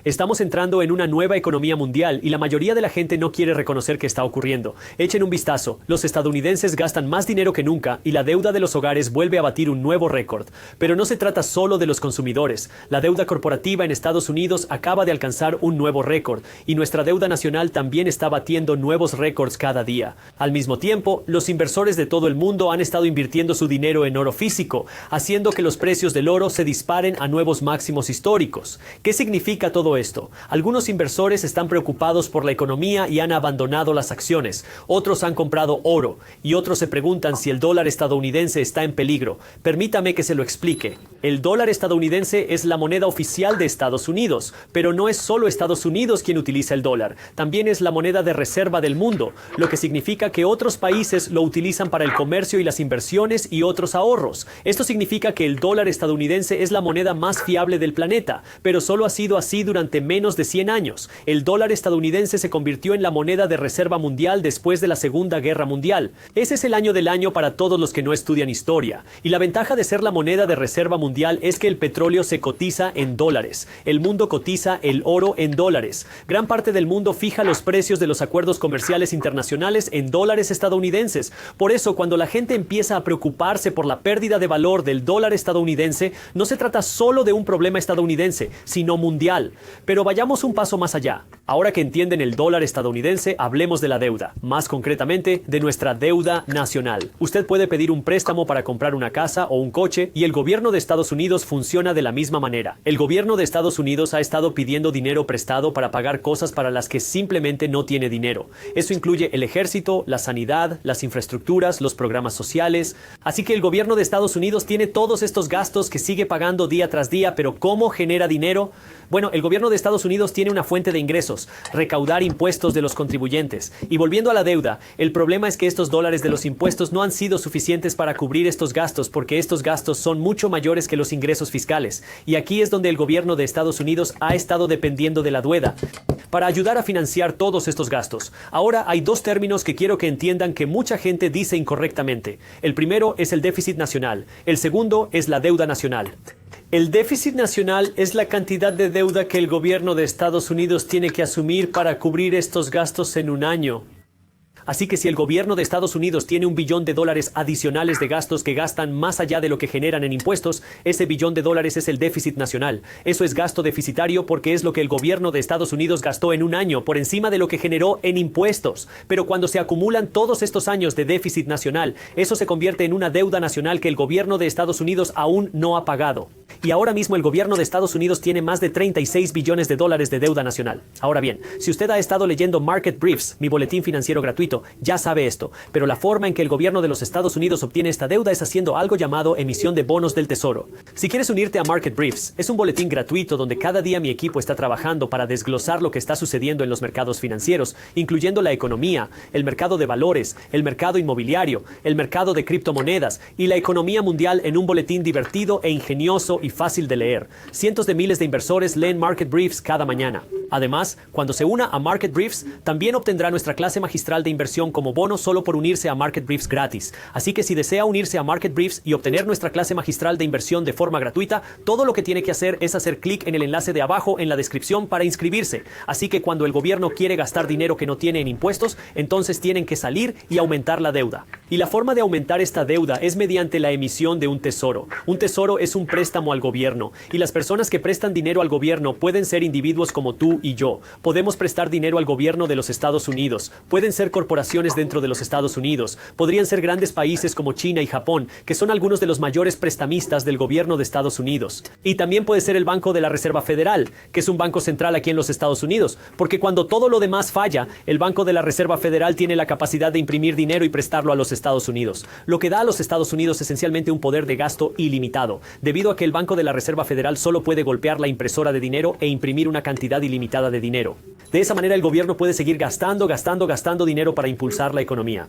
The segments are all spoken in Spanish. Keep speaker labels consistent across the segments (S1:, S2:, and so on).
S1: Estamos entrando en una nueva economía mundial y la mayoría de la gente no quiere reconocer que está ocurriendo. Echen un vistazo, los estadounidenses gastan más dinero que nunca y la deuda de los hogares vuelve a batir un nuevo récord. Pero no se trata solo de los consumidores. La deuda corporativa en Estados Unidos acaba de alcanzar un nuevo récord y nuestra deuda nacional también está batiendo nuevos récords cada día. Al mismo tiempo, los inversores de todo el mundo han estado invirtiendo su dinero en oro físico, haciendo que los precios del oro se disparen a nuevos máximos históricos. ¿Qué significa todo esto? Algunos inversores están preocupados por la economía y han abandonado las acciones. Otros han comprado oro y otros se preguntan si el dólar estadounidense está en peligro. Permítame que se lo explique. El dólar estadounidense es la moneda oficial de Estados Unidos, pero no es solo Estados Unidos quien utiliza el dólar. También es la moneda de reserva del mundo, lo que significa que otros países lo utilizan para el comercio y las inversiones y otros ahorros. Esto significa que el dólar estadounidense es la moneda más fiable del planeta, pero solo ha sido así durante menos de 100 años. El dólar estadounidense se convirtió en la moneda de reserva mundial después de la Segunda Guerra Mundial. Ese es el año del año para todos los que no estudian historia. Y la ventaja de ser la moneda de reserva mundial es que el petróleo se cotiza en dólares. El mundo cotiza el oro en dólares. Gran parte del mundo fija los precios de los acuerdos comerciales internacionales en dólares estadounidenses. Por eso, cuando la gente empieza a preocuparse por la pérdida de valor del dólar estadounidense, no se trata solo de un problema estadounidense, sino mundial. Pero vayamos un paso más allá. Ahora que entienden el dólar estadounidense, hablemos de la deuda. Más concretamente, de nuestra deuda nacional. Usted puede pedir un préstamo para comprar una casa o un coche y el gobierno de Estados Unidos funciona de la misma manera. El gobierno de Estados Unidos ha estado pidiendo dinero prestado para pagar cosas para las que simplemente no tiene dinero. Eso incluye el ejército, la sanidad, las infraestructuras, los programas sociales. Así que el gobierno de Estados Unidos tiene todos estos gastos que sigue pagando día tras día, pero ¿cómo genera dinero? Bueno, el gobierno de Estados Unidos tiene una fuente de ingresos, recaudar impuestos de los contribuyentes. Y volviendo a la deuda, el problema es que estos dólares de los impuestos no han sido suficientes para cubrir estos gastos porque estos gastos son mucho mayores que los ingresos fiscales. Y aquí es donde el gobierno de Estados Unidos ha estado dependiendo de la deuda para ayudar a financiar todos estos gastos. Ahora hay dos términos que quiero que entiendan que mucha gente dice incorrectamente. El primero es el déficit nacional. El segundo es la deuda nacional. El déficit nacional es la cantidad de deuda que el gobierno de Estados Unidos tiene que asumir para cubrir estos gastos en un año. Así que si el gobierno de Estados Unidos tiene $1 billón adicionales de gastos que gastan más allá de lo que generan en impuestos, ese $1 billón es el déficit nacional. Eso es gasto deficitario porque es lo que el gobierno de Estados Unidos gastó en un año por encima de lo que generó en impuestos. Pero cuando se acumulan todos estos años de déficit nacional, eso se convierte en una deuda nacional que el gobierno de Estados Unidos aún no ha pagado. Y ahora mismo el gobierno de Estados Unidos tiene más de $36 billones de deuda nacional. Ahora bien, si usted ha estado leyendo Market Briefs, mi boletín financiero gratuito, ya sabe esto, pero la forma en que el gobierno de los Estados Unidos obtiene esta deuda es haciendo algo llamado emisión de bonos del tesoro. Si quieres unirte a Market Briefs, es un boletín gratuito donde cada día mi equipo está trabajando para desglosar lo que está sucediendo en los mercados financieros, incluyendo la economía, el mercado de valores, el mercado inmobiliario, el mercado de criptomonedas y la economía mundial en un boletín divertido e ingenioso y fácil de leer. Cientos de miles de inversores leen Market Briefs cada mañana. Además, cuando se una a Market Briefs, también obtendrá nuestra clase magistral de inversión como bono solo por unirse a Market Briefs gratis. Así que si desea unirse a Market Briefs y obtener nuestra clase magistral de inversión de forma gratuita, todo lo que tiene que hacer es hacer clic en el enlace de abajo en la descripción para inscribirse. Así que cuando el gobierno quiere gastar dinero que no tiene en impuestos, entonces tienen que salir y aumentar la deuda. Y la forma de aumentar esta deuda es mediante la emisión de un tesoro. Un tesoro es un préstamo al gobierno, y las personas que prestan dinero al gobierno pueden ser individuos como tú y yo. Podemos prestar dinero al gobierno de los Estados Unidos. Pueden ser corporaciones dentro de los Estados Unidos. Podrían ser grandes países como China y Japón, que son algunos de los mayores prestamistas del gobierno de Estados Unidos. Y también puede ser el Banco de la Reserva Federal, que es un banco central aquí en los Estados Unidos, porque cuando todo lo demás falla, el Banco de la Reserva Federal tiene la capacidad de imprimir dinero y prestarlo a los Estados Unidos, lo que da a los Estados Unidos esencialmente un poder de gasto ilimitado, debido a que el Banco de la Reserva Federal solo puede golpear la impresora de dinero e imprimir una cantidad ilimitada de dinero. De esa manera el gobierno puede seguir gastando dinero para impulsar la economía.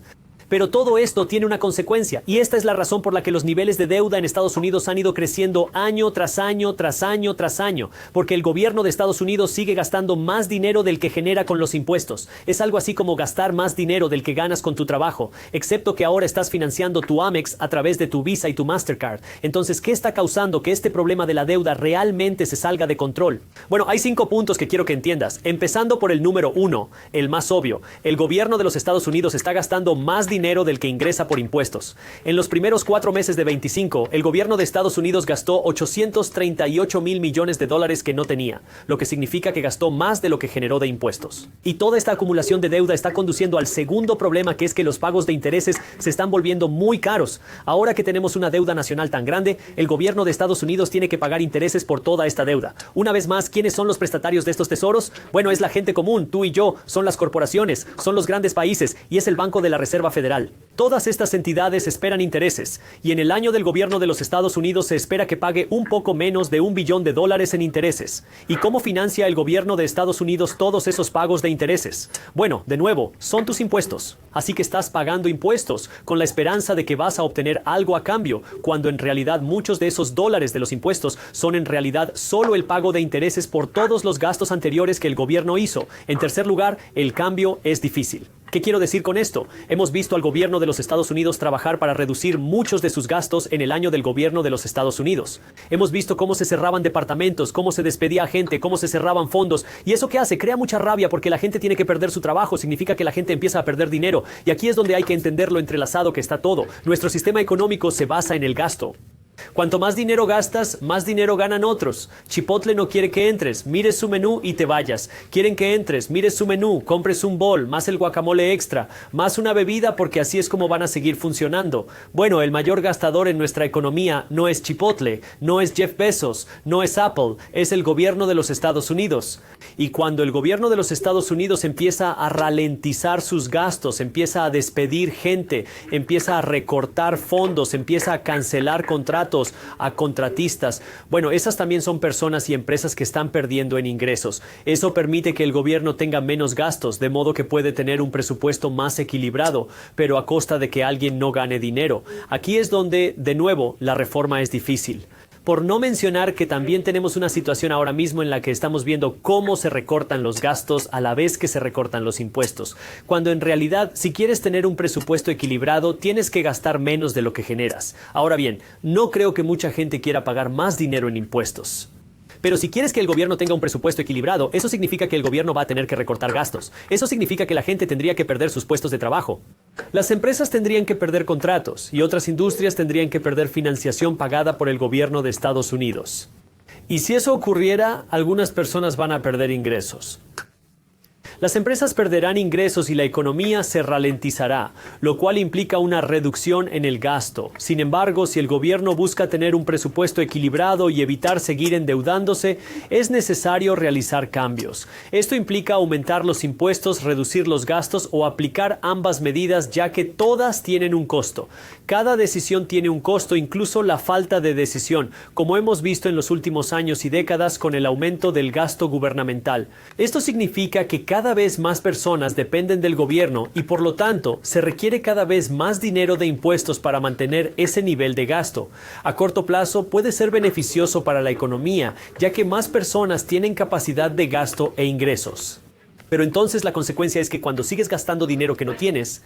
S1: Pero todo esto tiene una consecuencia, y esta es la razón por la que los niveles de deuda en Estados Unidos han ido creciendo año tras año, tras año, tras año, porque el gobierno de Estados Unidos sigue gastando más dinero del que genera con los impuestos. Es algo así como gastar más dinero del que ganas con tu trabajo, excepto que ahora estás financiando tu Amex a través de tu Visa y tu Mastercard. Entonces, ¿qué está causando que este problema de la deuda realmente se salga de control? Bueno, hay 5 puntos que quiero que entiendas, empezando por el número 1, el más obvio. El gobierno de los Estados Unidos está gastando más dinero del que ingresa por impuestos. En los primeros 4 meses de 25, el gobierno de Estados Unidos gastó 838 mil millones de dólares que no tenía, lo que significa que gastó más de lo que generó de impuestos. Y toda esta acumulación de deuda está conduciendo al segundo problema, que es que los pagos de intereses se están volviendo muy caros. Ahora que tenemos una deuda nacional tan grande, el gobierno de Estados Unidos tiene que pagar intereses por toda esta deuda. Una vez más, ¿quiénes son los prestatarios de estos tesoros? Bueno, es la gente común, tú y yo, son las corporaciones, son los grandes países y es el Banco de la Reserva Federal. Todas estas entidades esperan intereses, y en el año del gobierno de los Estados Unidos se espera que pague un poco menos de $1 billón en intereses. ¿Y cómo financia el gobierno de Estados Unidos todos esos pagos de intereses? Bueno, de nuevo, son tus impuestos. Así que estás pagando impuestos con la esperanza de que vas a obtener algo a cambio, cuando en realidad muchos de esos dólares de los impuestos son en realidad solo el pago de intereses por todos los gastos anteriores que el gobierno hizo. En tercer lugar, el cambio es difícil. ¿Qué quiero decir con esto? Hemos visto al gobierno de los Estados Unidos trabajar para reducir muchos de sus gastos en el año del gobierno de los Estados Unidos. Hemos visto cómo se cerraban departamentos, cómo se despedía gente, cómo se cerraban fondos. ¿Y eso qué hace? Crea mucha rabia porque la gente tiene que perder su trabajo. Significa que la gente empieza a perder dinero. Y aquí es donde hay que entender lo entrelazado que está todo. Nuestro sistema económico se basa en el gasto. Cuanto más dinero gastas, más dinero ganan otros. Chipotle no quiere que entres, mires su menú y te vayas. Quieren que entres, mires su menú, compres un bol, más el guacamole extra, más una bebida, porque así es como van a seguir funcionando. Bueno, el mayor gastador en nuestra economía no es Chipotle, no es Jeff Bezos, no es Apple, es el gobierno de los Estados Unidos. Y cuando el gobierno de los Estados Unidos empieza a ralentizar sus gastos, empieza a despedir gente, empieza a recortar fondos, empieza a cancelar contratos, a contratistas. Bueno, esas también son personas y empresas que están perdiendo en ingresos. Eso permite que el gobierno tenga menos gastos, de modo que puede tener un presupuesto más equilibrado, pero a costa de que alguien no gane dinero. Aquí es donde, de nuevo, la reforma es difícil. Por no mencionar que también tenemos una situación ahora mismo en la que estamos viendo cómo se recortan los gastos a la vez que se recortan los impuestos. Cuando en realidad, si quieres tener un presupuesto equilibrado, tienes que gastar menos de lo que generas. Ahora bien, no creo que mucha gente quiera pagar más dinero en impuestos. Pero si quieres que el gobierno tenga un presupuesto equilibrado, eso significa que el gobierno va a tener que recortar gastos. Eso significa que la gente tendría que perder sus puestos de trabajo. Las empresas tendrían que perder contratos y otras industrias tendrían que perder financiación pagada por el gobierno de Estados Unidos. Y si eso ocurriera, algunas personas van a perder ingresos. Las empresas perderán ingresos y la economía se ralentizará, lo cual implica una reducción en el gasto. Sin embargo, si el gobierno busca tener un presupuesto equilibrado y evitar seguir endeudándose, es necesario realizar cambios. Esto implica aumentar los impuestos, reducir los gastos o aplicar ambas medidas, ya que todas tienen un costo. Cada decisión tiene un costo, incluso la falta de decisión, como hemos visto en los últimos años y décadas con el aumento del gasto gubernamental. Esto significa que cada vez más personas dependen del gobierno y por lo tanto se requiere cada vez más dinero de impuestos para mantener ese nivel de gasto. A corto plazo puede ser beneficioso para la economía, ya que más personas tienen capacidad de gasto e ingresos. Pero entonces la consecuencia es que cuando sigues gastando dinero que no tienes,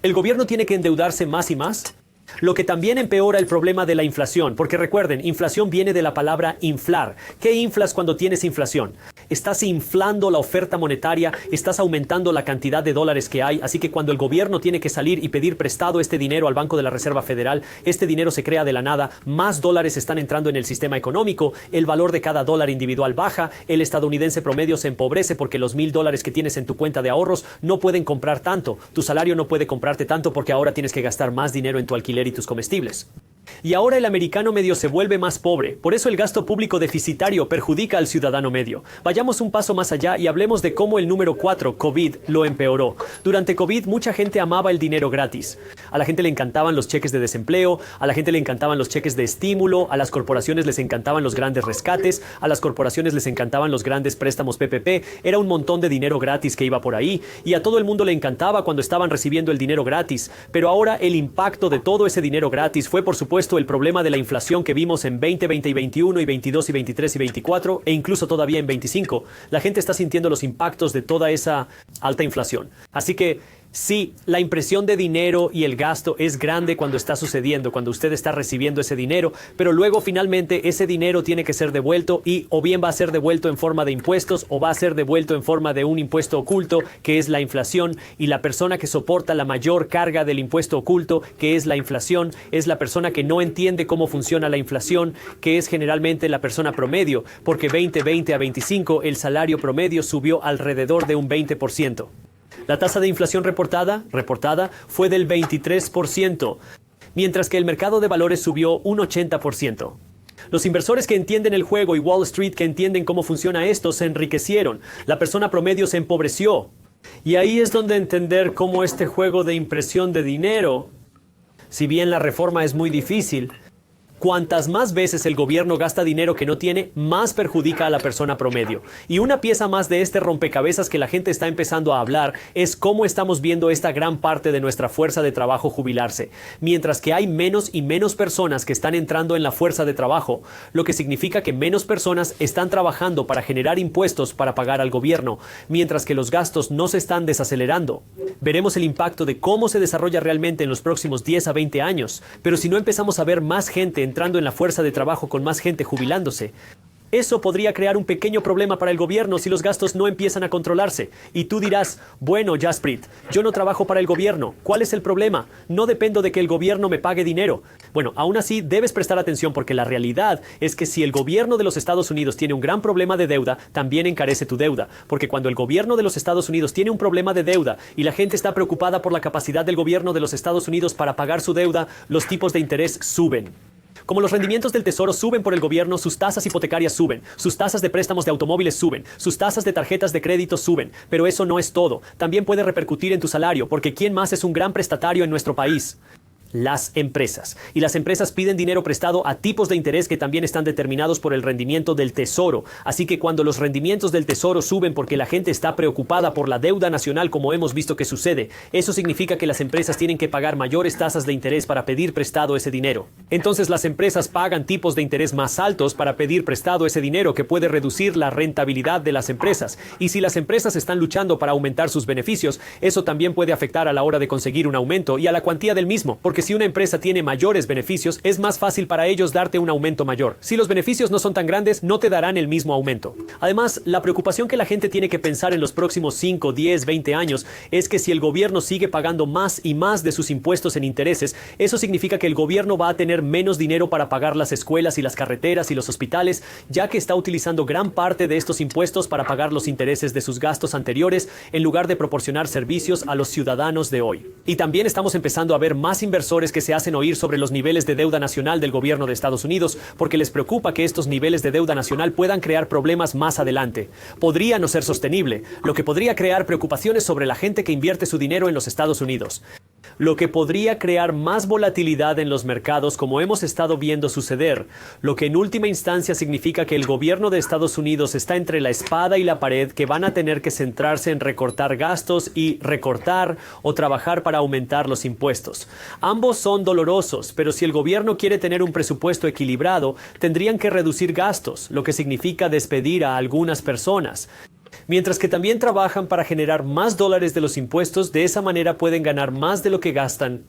S1: el gobierno tiene que endeudarse más y más. Lo que también empeora el problema de la inflación, porque recuerden, inflación viene de la palabra inflar. ¿Qué inflas cuando tienes inflación? Estás inflando la oferta monetaria, estás aumentando la cantidad de dólares que hay, así que cuando el gobierno tiene que salir y pedir prestado este dinero al Banco de la Reserva Federal, este dinero se crea de la nada, más dólares están entrando en el sistema económico, el valor de cada dólar individual baja, el estadounidense promedio se empobrece porque los $1,000 que tienes en tu cuenta de ahorros no pueden comprar tanto, tu salario no puede comprarte tanto porque ahora tienes que gastar más dinero en tu alquiler y tus comestibles. Y ahora el americano medio se vuelve más pobre. Por eso el gasto público deficitario perjudica al ciudadano medio. Vayamos un paso más allá y hablemos de cómo el número 4, COVID, lo empeoró. Durante COVID mucha gente amaba el dinero gratis. A la gente le encantaban los cheques de desempleo, a la gente le encantaban los cheques de estímulo, a las corporaciones les encantaban los grandes rescates, a las corporaciones les encantaban los grandes préstamos PPP. Era un montón de dinero gratis que iba por ahí y a todo el mundo le encantaba cuando estaban recibiendo el dinero gratis. Pero ahora el impacto de todo ese dinero gratis fue, por supuesto, el problema de la inflación que vimos en 20, 20 y 21 y 22 y 23 y 24 e incluso todavía en 25. La gente está sintiendo los impactos de toda esa alta inflación. Así que sí, la impresión de dinero y el gasto es grande cuando está sucediendo, cuando usted está recibiendo ese dinero, pero luego finalmente ese dinero tiene que ser devuelto y o bien va a ser devuelto en forma de impuestos o va a ser devuelto en forma de un impuesto oculto, que es la inflación, y la persona que soporta la mayor carga del impuesto oculto, que es la inflación, es la persona que no entiende cómo funciona la inflación, que es generalmente la persona promedio, porque 2020 a 25 el salario promedio subió alrededor de un 20%. La tasa de inflación reportada fue del 23%, mientras que el mercado de valores subió un 80%. Los inversores que entienden el juego y Wall Street que entienden cómo funciona esto se enriquecieron. La persona promedio se empobreció. Y ahí es donde entender cómo este juego de impresión de dinero, si bien la reforma es muy difícil, cuantas más veces el gobierno gasta dinero que no tiene, más perjudica a la persona promedio. Y una pieza más de este rompecabezas que la gente está empezando a hablar es cómo estamos viendo esta gran parte de nuestra fuerza de trabajo jubilarse. Mientras que hay menos y menos personas que están entrando en la fuerza de trabajo, lo que significa que menos personas están trabajando para generar impuestos para pagar al gobierno, mientras que los gastos no se están desacelerando. Veremos el impacto de cómo se desarrolla realmente en los próximos 10 a 20 años, pero si no empezamos a ver más gente entrando en la fuerza de trabajo con más gente jubilándose, eso podría crear un pequeño problema para el gobierno si los gastos no empiezan a controlarse. Y tú dirás, bueno, Jasprit, yo no trabajo para el gobierno. ¿Cuál es el problema? No dependo de que el gobierno me pague dinero. Bueno, aún así debes prestar atención porque la realidad es que si el gobierno de los Estados Unidos tiene un gran problema de deuda, también encarece tu deuda. Porque cuando el gobierno de los Estados Unidos tiene un problema de deuda y la gente está preocupada por la capacidad del gobierno de los Estados Unidos para pagar su deuda, los tipos de interés suben. Como los rendimientos del tesoro suben por el gobierno, sus tasas hipotecarias suben, sus tasas de préstamos de automóviles suben, sus tasas de tarjetas de crédito suben. Pero eso no es todo. También puede repercutir en tu salario, porque ¿quién más es un gran prestatario en nuestro país? Las empresas. Y las empresas piden dinero prestado a tipos de interés que también están determinados por el rendimiento del tesoro. Así que cuando los rendimientos del tesoro suben porque la gente está preocupada por la deuda nacional, como hemos visto que sucede, eso significa que las empresas tienen que pagar mayores tasas de interés para pedir prestado ese dinero. Entonces las empresas pagan tipos de interés más altos para pedir prestado ese dinero, que puede reducir la rentabilidad de las empresas. Y si las empresas están luchando para aumentar sus beneficios, eso también puede afectar a la hora de conseguir un aumento y a la cuantía del mismo, porque si una empresa tiene mayores beneficios, es más fácil para ellos darte un aumento mayor. Si los beneficios no son tan grandes, no te darán el mismo aumento. Además, la preocupación que la gente tiene que pensar en los próximos 5, 10, 20 años es que si el gobierno sigue pagando más y más de sus impuestos en intereses, eso significa que el gobierno va a tener menos dinero para pagar las escuelas y las carreteras y los hospitales, ya que está utilizando gran parte de estos impuestos para pagar los intereses de sus gastos anteriores en lugar de proporcionar servicios a los ciudadanos de hoy. Y también estamos empezando a ver más inversores que se hacen oír sobre los niveles de deuda nacional del gobierno de Estados Unidos, porque les preocupa que estos niveles de deuda nacional puedan crear problemas más adelante. Podría no ser sostenible, lo que podría crear preocupaciones sobre la gente que invierte su dinero en los Estados Unidos, lo que podría crear más volatilidad en los mercados, como hemos estado viendo suceder, lo que en última instancia significa que el gobierno de Estados Unidos está entre la espada y la pared, que van a tener que centrarse en recortar gastos y recortar o trabajar para aumentar los impuestos. Ambos son dolorosos, pero si el gobierno quiere tener un presupuesto equilibrado, tendrían que reducir gastos, lo que significa despedir a algunas personas. Mientras que también trabajan para generar más dólares de los impuestos, de esa manera pueden ganar más de lo que gastan.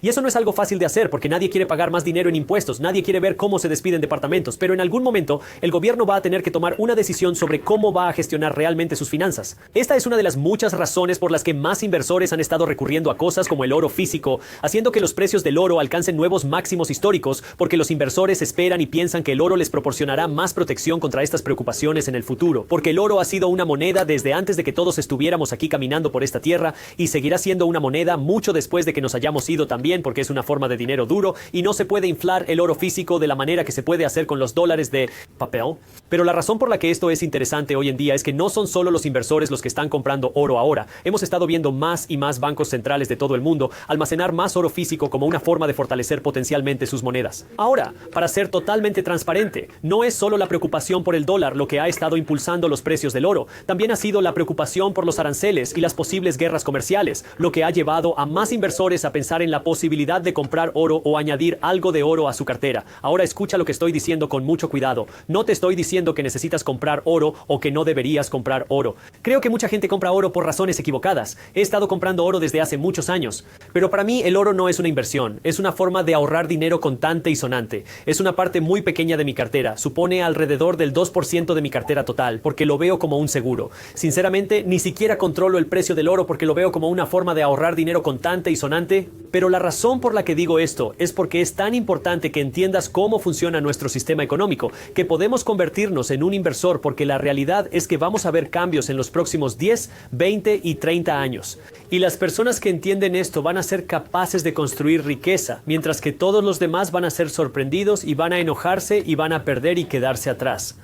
S1: Y eso no es algo fácil de hacer porque nadie quiere pagar más dinero en impuestos, nadie quiere ver cómo se despiden departamentos, pero en algún momento el gobierno va a tener que tomar una decisión sobre cómo va a gestionar realmente sus finanzas. Esta es una de las muchas razones por las que más inversores han estado recurriendo a cosas como el oro físico, haciendo que los precios del oro alcancen nuevos máximos históricos, porque los inversores esperan y piensan que el oro les proporcionará más protección contra estas preocupaciones en el futuro, porque el oro ha sido una moneda desde antes de que todos estuviéramos aquí caminando por esta tierra y seguirá siendo una moneda mucho después de que nos hayamos ido también también porque es una forma de dinero duro y no se puede inflar el oro físico de la manera que se puede hacer con los dólares de papel. Pero la razón por la que esto es interesante hoy en día es que no son solo los inversores los que están comprando oro ahora. Hemos estado viendo más y más bancos centrales de todo el mundo almacenar más oro físico como una forma de fortalecer potencialmente sus monedas. Ahora, para ser totalmente transparente, no es solo la preocupación por el dólar lo que ha estado impulsando los precios del oro, también ha sido la preocupación por los aranceles y las posibles guerras comerciales, lo que ha llevado a más inversores a pensar en la posibilidad de comprar oro o añadir algo de oro a su cartera. Ahora escucha lo que estoy diciendo con mucho cuidado. No te estoy diciendo que necesitas comprar oro o que no deberías comprar oro. Creo que mucha gente compra oro por razones equivocadas. He estado comprando oro desde hace muchos años. Pero para mí el oro no es una inversión, es una forma de ahorrar dinero contante y sonante. Es una parte muy pequeña de mi cartera, supone alrededor del 2% de mi cartera total, porque lo veo como un seguro. Sinceramente, ni siquiera controlo el precio del oro porque lo veo como una forma de ahorrar dinero constante y sonante. Pero la razón por la que digo esto es porque es tan importante que entiendas cómo funciona nuestro sistema económico, que podemos convertirnos en un inversor porque la realidad es que vamos a ver cambios en los próximos 10, 20 y 30 años. Y las personas que entienden esto van a ser capaces de construir riqueza, mientras que todos los demás van a ser sorprendidos y van a enojarse y van a perder y quedarse atrás.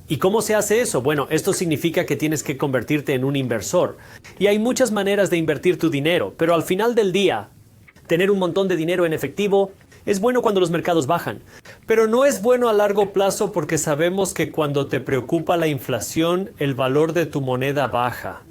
S1: ¿Y cómo se hace eso? Bueno, esto significa que tienes que convertirte en un inversor. Y hay muchas maneras de invertir tu dinero, pero al final del día, tener un montón de dinero en efectivo es bueno cuando los mercados bajan. Pero no es bueno a largo plazo porque sabemos que cuando te preocupa la inflación, el valor de tu moneda baja.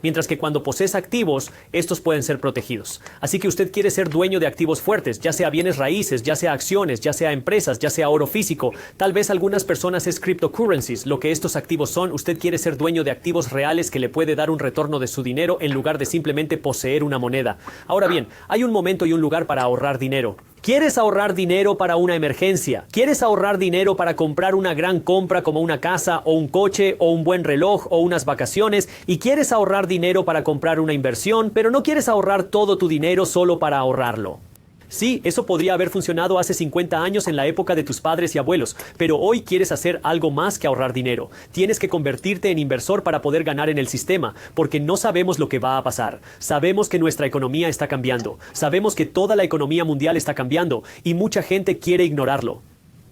S1: Mientras que cuando posees activos, estos pueden ser protegidos. Así que usted quiere ser dueño de activos fuertes, ya sea bienes raíces, ya sea acciones, ya sea empresas, ya sea oro físico. Tal vez algunas personas es cryptocurrencies, lo que estos activos son. Usted quiere ser dueño de activos reales que le puede dar un retorno de su dinero en lugar de simplemente poseer una moneda. Ahora bien, hay un momento y un lugar para ahorrar dinero. ¿Quieres ahorrar dinero para una emergencia? ¿Quieres ahorrar dinero para comprar una gran compra como una casa o un coche o un buen reloj o unas vacaciones? ¿Y quieres ahorrar dinero para comprar una inversión, pero no quieres ahorrar todo tu dinero solo para ahorrarlo? Sí, eso podría haber funcionado hace 50 años en la época de tus padres y abuelos, pero hoy quieres hacer algo más que ahorrar dinero. Tienes que convertirte en inversor para poder ganar en el sistema, porque no sabemos lo que va a pasar. Sabemos que nuestra economía está cambiando, sabemos que toda la economía mundial está cambiando y mucha gente quiere ignorarlo.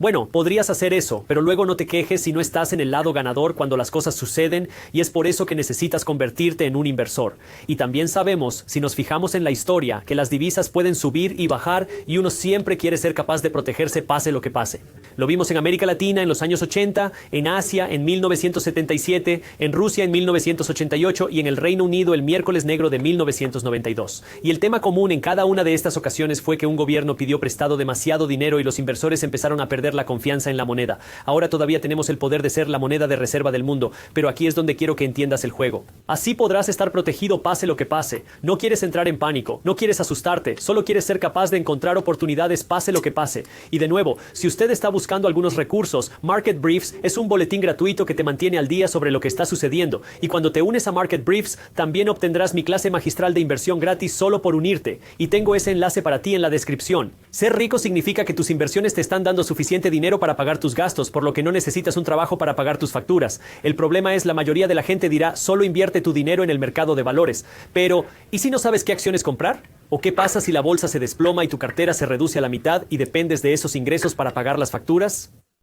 S1: Bueno, podrías hacer eso, pero luego no te quejes si no estás en el lado ganador cuando las cosas suceden y es por eso que necesitas convertirte en un inversor. Y también sabemos, si nos fijamos en la historia, que las divisas pueden subir y bajar y uno siempre quiere ser capaz de protegerse pase lo que pase. Lo vimos en América Latina en los años 80, en Asia en 1977, en Rusia en 1988 y en el Reino Unido el miércoles negro de 1992. Y el tema común en cada una de estas ocasiones fue que un gobierno pidió prestado demasiado dinero y los inversores empezaron a perder la confianza en la moneda. Ahora todavía tenemos el poder de ser la moneda de reserva del mundo, pero aquí es donde quiero que entiendas el juego. Así podrás estar protegido pase lo que pase. No quieres entrar en pánico, no quieres asustarte, solo quieres ser capaz de encontrar oportunidades pase lo que pase. Y de nuevo, si usted está buscando algunos recursos, Market Briefs es un boletín gratuito que te mantiene al día sobre lo que está sucediendo. Y cuando te unes a Market Briefs, también obtendrás mi clase magistral de inversión gratis solo por unirte. Y tengo ese enlace para ti en la descripción. Ser rico significa que tus inversiones te están dando suficiente dinero para pagar tus gastos, por lo que no necesitas un trabajo para pagar tus facturas. El problema es la mayoría de la gente dirá, solo invierte tu dinero en el mercado de valores. Pero, ¿y si no sabes qué acciones comprar? ¿O qué pasa si la bolsa se desploma y tu cartera se reduce a la mitad y dependes de esos ingresos para pagar las facturas?